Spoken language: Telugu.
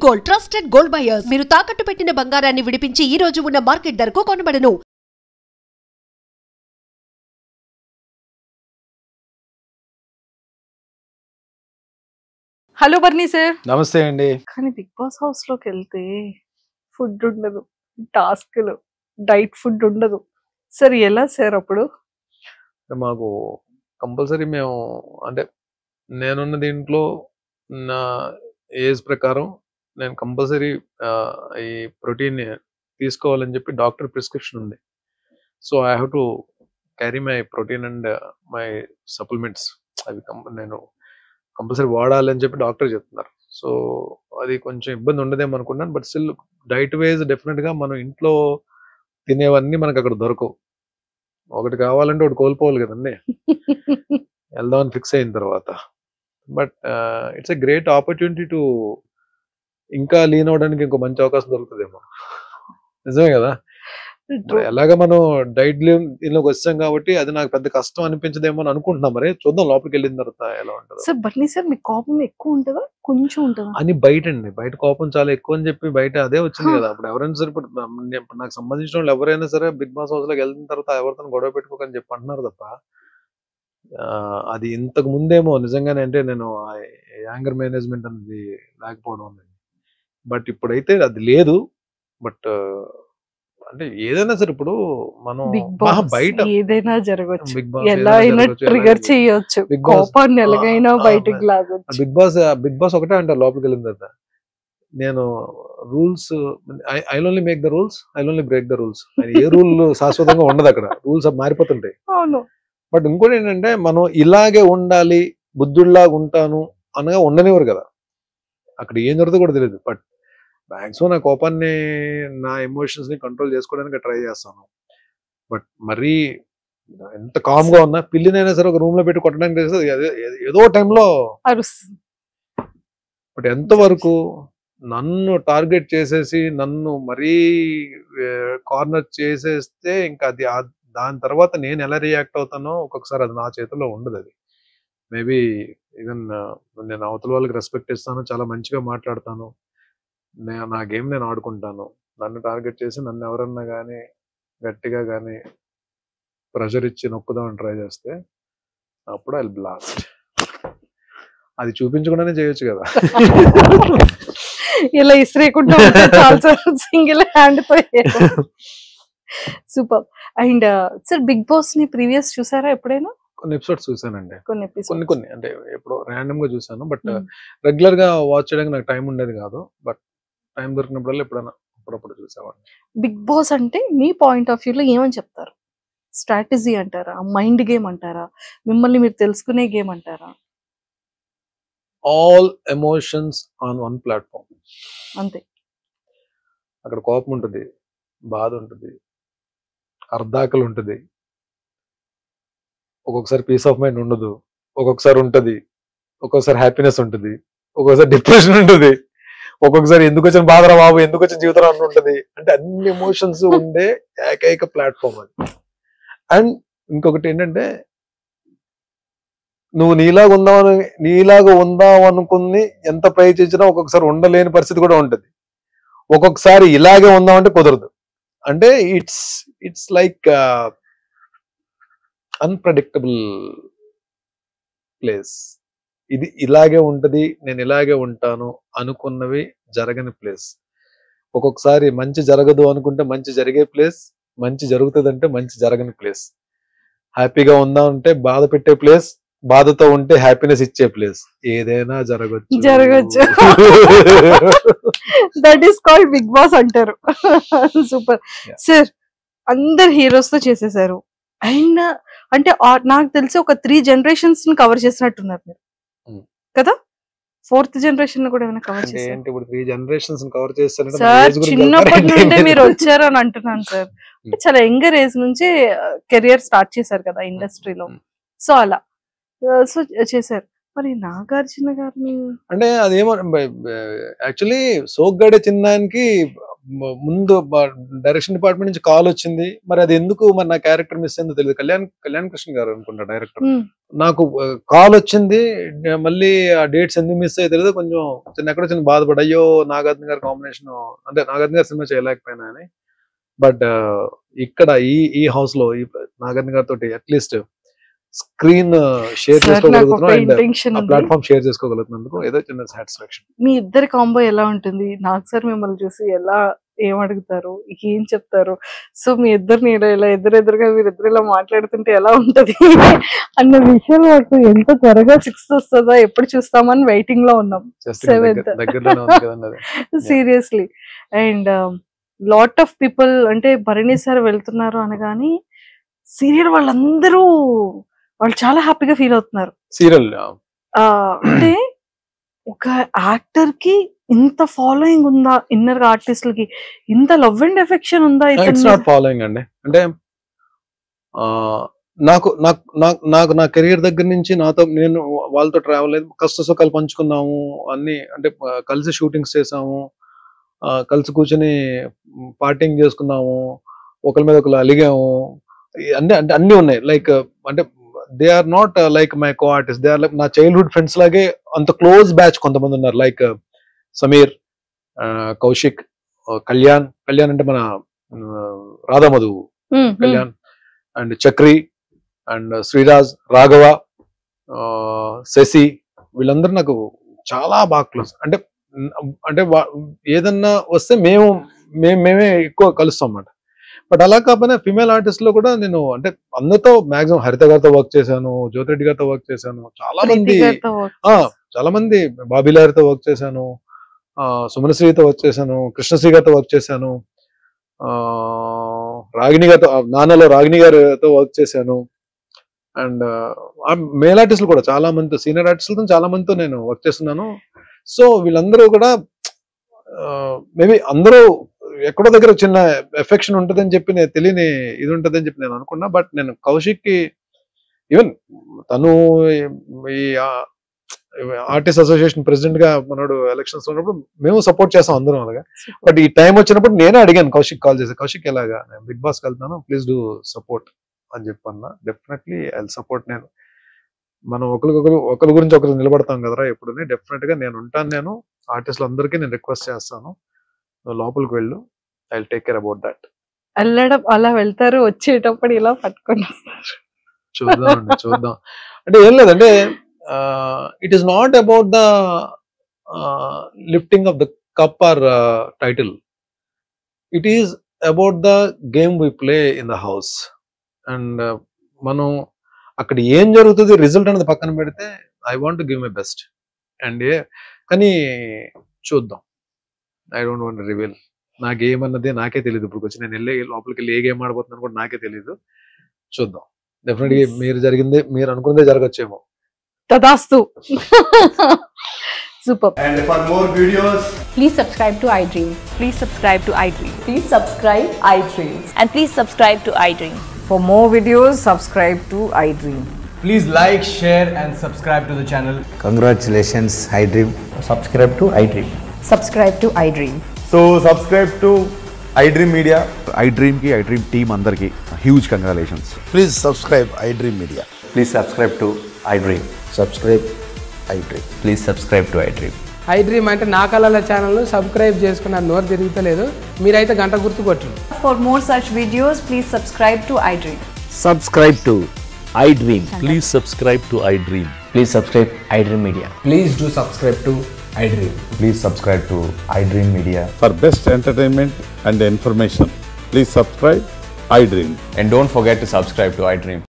Gold trusted gold buyers. మీరు తాకట్టు పెట్టిన బంగారాన్ని విడిపించి ఈ రోజు ఉన్న మార్కెట్ ధరకు కొనబడను. Hello బర్నీ sir. నమస్తే అండి. కానీ బిగ్ బాస్ హౌస్ లోకి వెళ్తే ఫుడ్ ఉండదు, టాస్క్లు, డైట్ ఫుడ్ ఉండదు సార్. ఎలా సార్ అప్పుడు? మాకు కంపల్సరీ మేము అంటే నేనున్న దీంట్లో నా ఏజ్ ప్రకారం నేను కంపల్సరీ ఈ ప్రోటీన్ తీసుకోవాలని చెప్పి డాక్టర్ ప్రిస్క్రిప్షన్ ఉంది. So I have to carry my protein and my supplements. అవి నేను కంపల్సరీ వాడాలి అని చెప్పి డాక్టర్ చెప్తున్నారు. సో అది కొంచెం ఇబ్బంది ఉండదేమో అనుకున్నాను. బట్ స్టిల్ డైట్ వైజ్ డెఫినెట్గా మనం ఇంట్లో తినేవన్నీ మనకు అక్కడ దొరకవు. ఒకటి కావాలంటే ఒకటి కోల్పోవాలి కదండి వెళ్దామని ఫిక్స్ అయిన తర్వాత. But it's a great opportunity to ఇంకా లీన్ అవడానికి ఇంకో మంచి అవకాశం దొరుకుతుందేమో. నిజమే కదా. ఎలాగ మనం డైట్ దీనిలోకి వచ్చాం కాబట్టి అది నాకు పెద్ద కష్టం అనిపించదేమో అని అనుకుంటున్నాం. మరి చూద్దాం లోపలికి వెళ్ళిన తర్వాత ఎలా ఉంటుంది. సార్ బర్నీ సార్ మీ కోపం ఎక్కువ ఉంటుందా కొంచెం ఉంటుందా? అని బయట అండి, బయట కోపం చాలా ఎక్కువ అని చెప్పి బయట అదే వచ్చింది కదా. అప్పుడు ఎవరైనా సరే ఇప్పుడు నాకు సంబంధించిన వాళ్ళు ఎవరైనా సరే బిగ్ బాస్ హౌస్ లోకి వెళ్ళిన తర్వాత ఎవరితో గొడవ పెట్టుకోకని చెప్పి అంటున్నారు తప్ప అది ఇంతకు ముందేమో నిజంగానే అంటే నేను యాంగర్ మేనేజ్మెంట్ అనేది లేకపోవడం అనేది. బట్ ఇప్పుడైతే అది లేదు. బట్ అంటే ఏదైనా సరే ఇప్పుడు మనం బయట ఏదైనా జరగచ్చు, బిగ్ బాస్ ఎలా అయినా ట్రిగర్ చేయొచ్చు, కోపాన్ని ఎలాగైనా బయటికి లాగొచ్చు. బిగ్ బాస్ ఒకటే అంటారు లోపలికి వెళ్ళిన తర్వాత, నేను rules I only make the rules, I only break the rules. A rule శాశ్వతంగా ఉండదు అక్కడ, రూల్స్ మారిపోతుంటాయి. అవును. బట్ ఇంకోటి ఏంటంటే మనం ఇలాగే ఉండాలి, బుద్ధుడిలాగా ఉంటాను అనగా ఉండనివ్వరు కదా. అక్కడ ఏం జరుగుతుందో కూడా తెలియదు. బట్ మ్యాక్సిమం నా కోపాన్ని, నా ఎమోషన్స్ ని కంట్రోల్ చేసుకోవడానికి ట్రై చేస్తాను. బట్ మరీ ఎంత కామ్ గా ఉన్నా పిల్లినైనా సరే ఒక రూమ్ లో పెట్టి కొట్టడానికి తెలుస్తుంది ఏదో టైంలో. బట్ ఎంతవరకు నన్ను టార్గెట్ చేసేసి నన్ను మరీ కార్నర్ చేసేస్తే ఇంకా అది దాని తర్వాత నేను ఎలా రియాక్ట్ అవుతానో ఒక్కొక్కసారి అది నా చేతిలో ఉండదు. అది మేబీ ఈవెన్ నేను అవతల వాళ్ళకి రెస్పెక్ట్ ఇస్తాను, చాలా మంచిగా మాట్లాడతాను, నా గేమ్ నేను ఆడుకుంటాను. నన్ను టార్గెట్ చేసి నన్ను ఎవరన్నా కానీ గట్టిగా కానీ ప్రెషర్ ఇచ్చి నొక్కుదామని ట్రై చేస్తే అప్పుడు ఐ బ్లాస్ట్. అది చూపించకుండానే చేయొచ్చు కదా. ఇలా ఇస్త్రీకుంటూ సింగిల్ హ్యాండ్ తో. Super. And sir Bigg Boss ని ప్రీవియస్ చూసారా ఎప్పుడైనా? కొన్ని ఎపిసోడ్స్ చూసానండి, కొన్ని కొన్ని అంటే ఎప్పుడో ర్యాండమ్ గా చూసాను. బట్ రెగ్యులర్ గా వాచ్ చేయడానికి నాకు టైం ఉండేది కాదు. బట్ టైం దొరికినప్పుడల్లా ఎప్పుడైనా అప్పుడప్పుడు చూసేవాడిని. బిగ్ బాస్ అంటే మీ పాయింట్ ఆఫ్ వ్యూలో ఏమని చెప్తారు? స్ట్రాటజీ అంటారా, మైండ్ గేమ్ అంటారా, మిమ్మల్ని మీరు తెలుసుకునే గేమ్ అంటారా? All emotions on one platform. అంతే. అక్కడ కోపం ఉంటుంది, బాధ ఉంటుంది, అర్ధాకలు ఉంటుంది, ఒక్కొక్కసారి పీస్ ఆఫ్ మైండ్ ఉండదు, ఒక్కొక్కసారి ఉంటుంది, ఒక్కొక్కసారి హ్యాపీనెస్ ఉంటుంది, ఒక్కొక్కసారి డిప్రెషన్ ఉంటుంది, ఒక్కొక్కసారి ఎందుకు వచ్చిన బాధరా బాబు, ఎందుకు వచ్చిన జీవితం అని ఉంటుంది. అంటే అన్ని ఎమోషన్స్ ఉండే ఏకైక ప్లాట్ఫామ్ అది. అండ్ ఇంకొకటి ఏంటంటే నువ్వు నీలాగా ఉందాం అనుకుని ఎంత ప్రయత్నించినా ఒక్కొక్కసారి ఉండలేని పరిస్థితి కూడా ఉంటుంది. ఒక్కొక్కసారి ఇలాగే ఉందామంటే కుదరదు. అంటే ఇట్స్ లైక్ అన్ప్రెడిక్టబుల్ ప్లేస్. ఇది ఇలాగే ఉంటది, నేను ఇలాగే ఉంటాను అనుకున్నవి జరగని ప్లేస్. ఒక్కొక్కసారి మంచి జరగదు అనుకుంటే మంచి జరిగే ప్లేస్, మంచి జరుగుతుంది మంచి జరగని ప్లేస్. హ్యాపీగా ఉందా అంటే బాధ పెట్టే ప్లేస్, బాధతో ఉంటే హ్యాపీనెస్ ఇచ్చే ప్లేస్. ఏదైనా జరగచ్చు. That is called Bigg Boss అంటారు. Super sir. అందరు హీరోస్ తో చేసేసారు. అండ్ అంటే నాకు తెలిసి ఒక 3 generations ని కవర్ చేసినట్టున్నారు మీరు కదా. 4th generation కూడా ఏమైనా కవర్ చేశారు? ఇప్పుడు 3 generations కవర్ చేస్తారంటే సార్ చిన్నప్పటి నుండి మీరు వచ్చారు అని అంటున్నాను సార్. చాలా యంగర్ ఏజ్ నుంచి కెరియర్ స్టార్ట్ చేశారు కదా ఇండస్ట్రీలో. సో అలా సో చేశారు. మరి నాగార్జున గారిని అంటే అదేమో యాక్చువల్లీ సోగ్గాడే చిన్నానికి ముందు డైరెక్షన్ డిపార్ట్మెంట్ నుంచి కాల్ వచ్చింది, మరి అది ఎందుకు మరి నా క్యారెక్టర్ మిస్ అయిందో తెలియదు. కళ్యాణ్ కృష్ణ గారు అనుకుంటా డైరెక్టర్. నాకు కాల్ వచ్చింది, మళ్ళీ ఆ డేట్స్ ఎందుకు మిస్ అయ్యో తెలియదు. కొంచెం ఎక్కడో చిన్న బాధపడి, అయ్యో నాగార్జున గారి కాంబినేషన్, అంటే నాగార్జున గారి సినిమా చేయలేకపోయినా అని. బట్ ఇక్కడ ఈ హౌస్ లో ఈ నాగార్జున గారితో అట్లీస్ట్ స్క్రీన్ షేర్ చేసుకోగలుగుతున్నాం, ప్లాట్ఫామ్ షేర్ చేసుకోగలుగుతున్నందుకు ఏదో చిన్న సాటిస్ఫాక్షన్. మీ ఇద్దరి కాంబో ఎలా ఉంటుంది? నాకు సార్ మిమ్మల్ని చూసి ఎలా ఏం అడుగుతారు, ఏం చెప్తారు? సో మీ ఇద్దరిని ఇలా ఎదురెదురుగా మీరిద్దరు ఇలా మాట్లాడుతుంటే ఎలా ఉంటది అన్న విషయం నాకు ఎంత త్వరగా 6th వస్తుందా, ఎప్పుడు చూస్తామని వెయిటింగ్ లో ఉన్నాం. 7th seriously. And lot of people అంటే భరణి సార్ వెళ్తున్నారు అనగాని సీరియల్ వాళ్ళు చాలా హ్యాపీగా ఫీల్ అవుతున్నారు. సీరియల్ అంటే ఒక యాక్టర్ కి ఇంత ఫాలోయింగ్ ఉందా, ఇన్నర్ ఆర్టిస్టులకి ఇంత లవ్ అండ్ ఎఫెక్షన్ ఉందా? ఇట్స్ నాట్ ఫాలోయింగ్ అండి. అంటే నాకు నా కెరీర్ దగ్గర నుంచి నేను వాళ్ళతో ట్రావెల్ అయ్యి కష్ట సుఖాలు పంచుకున్నాము అన్ని. అంటే కలిసి షూటింగ్స్ చేసాము, కలిసి కూర్చొని పార్టింగ్ చేసుకున్నాము, ఒకరి మీద ఒకరు అలిగాము, అన్ని ఉన్నాయి. లైక్ అంటే they are not like my co artist, they are like నా చైల్డ్హుడ్ ఫ్రెండ్స్ లాగే అంత క్లోజ్ బ్యాచ్ కొంతమంది ఉన్నారు. లైక్ సమీర్, కౌశిక్, కళ్యాణ్ అంటే మన రాధామధు కళ్యాణ్, అండ్ చక్రి, అండ్ శ్రీరాజ్, రాఘవ, శశి, వీళ్ళందరూ నాకు చాలా బాగా క్లోజ్. అంటే ఏదన్నా వస్తే మేమే ఎక్కువ కలుస్తాం అన్నమాట. బట్ అలా కాకపోయినా ఫిమేల్ ఆర్టిస్ట్ లో కూడా నేను అంటే అందరితో మాక్సిమం హరిత గారితో వర్క్ చేశాను, జ్యోతిరెడ్డి గారితో వర్క్ చేశాను, చాలా మంది బాబీలారితో వర్క్ చేశాను, సుమనశ్రీతో వర్క్ చేశాను, కృష్ణశ్రీ గారితో వర్క్ చేశాను, రాగిణి గారితో, నాన్నలో రాగిణి గారితో వర్క్ చేశాను. అండ్ మేల్ ఆర్టిస్టులు కూడా చాలా మందితో, సీనియర్ ఆర్టిస్టులతో చాలా మందితో నేను వర్క్ చేస్తున్నాను. సో వీళ్ళందరూ కూడా మేబీ అందరూ ఎక్కడో దగ్గర చిన్న ఎఫెక్షన్ ఉంటుందని చెప్పి నేను తెలియని ఇది ఉంటుందని చెప్పి నేను అనుకున్నా. బట్ నేను కౌశిక్ కి ఈవెన్ తను ఈ ఆర్టిస్ట్ అసోసియేషన్ ప్రెసిడెంట్ గా మనోడు ఎలక్షన్స్ ఉన్నప్పుడు మేము సపోర్ట్ చేస్తాం అందరం అలాగా. బట్ ఈ టైం వచ్చినప్పుడు నేనే అడిగాను కౌశిక్ కాల్ చేసి, కౌశిక్ ఎలాగా నేను బిగ్ బాస్ కి వెళ్తాను, ప్లీజ్ డూ సపోర్ట్ అని చెప్పన్నా. Definitely I will support. నేను మనం ఒకరి గురించి ఒకరు నిలబడతాం కదరా ఎప్పుడు, డెఫినెట్ గా నేను ఉంటాను. నేను ఆర్టిస్టులు అందరికీ నేను రిక్వెస్ట్ చేస్తాను, లోపలికి వెళ్ళు, I will take care about that. వెళ్ళడం అలా వెళ్తారు, వచ్చేటప్పుడు ఇలా పట్టుకొని చూద్దాం. అంటే ఏం లేదంటే it is not about the lifting of the cup or title, it is about the game we play in the house. And మనం అక్కడ ఏం జరుగుతుంది రిజల్ట్ అనేది పక్కన పెడితే I want to give my best. And కానీ చూద్దాం, ఐ డోంట్ వాంట్ రివీల్. నా గేమ్ అన్నది నాకే తెలియదు. ఇప్పుడు వచ్చి నేను లోపలికి వెళ్ళి ఏ గేమ్ ఆడబోతున్నాను కూడా నాకే తెలియదు. చూద్దాం. డెఫినెట్లీ మీరు అనుకున్నదే జరగచ్చేమో. తదాస్తు. Super. And for more videos, please subscribe to iDream. Please subscribe to iDream. Please subscribe iDream. And please subscribe to iDream. For more videos, subscribe to iDream. please like, share and subscribe to the channel. Congratulations, iDream. Subscribe to iDream. Subscribe to iDream. So subscribe to iDream Media. iDream ki iDream team andarki huge congratulations. Please subscribe iDream Media. Please subscribe to iDream. Subscribe iDream. Please subscribe to iDream. iDream అంటే నా కళల ఛానల్ సబ్స్క్రైబ్ చేసుకున్న నోరు తిరుగుతలేదు, మీరైతే గంట గుర్తు కొట్టండి. For more such videos, please subscribe to iDream. Subscribe to iDream. Please subscribe to iDream. Please subscribe iDream Media. Please do subscribe to iDream. Please subscribe to iDream Media. For best entertainment and information, please subscribe iDream. And don't forget to subscribe to iDream.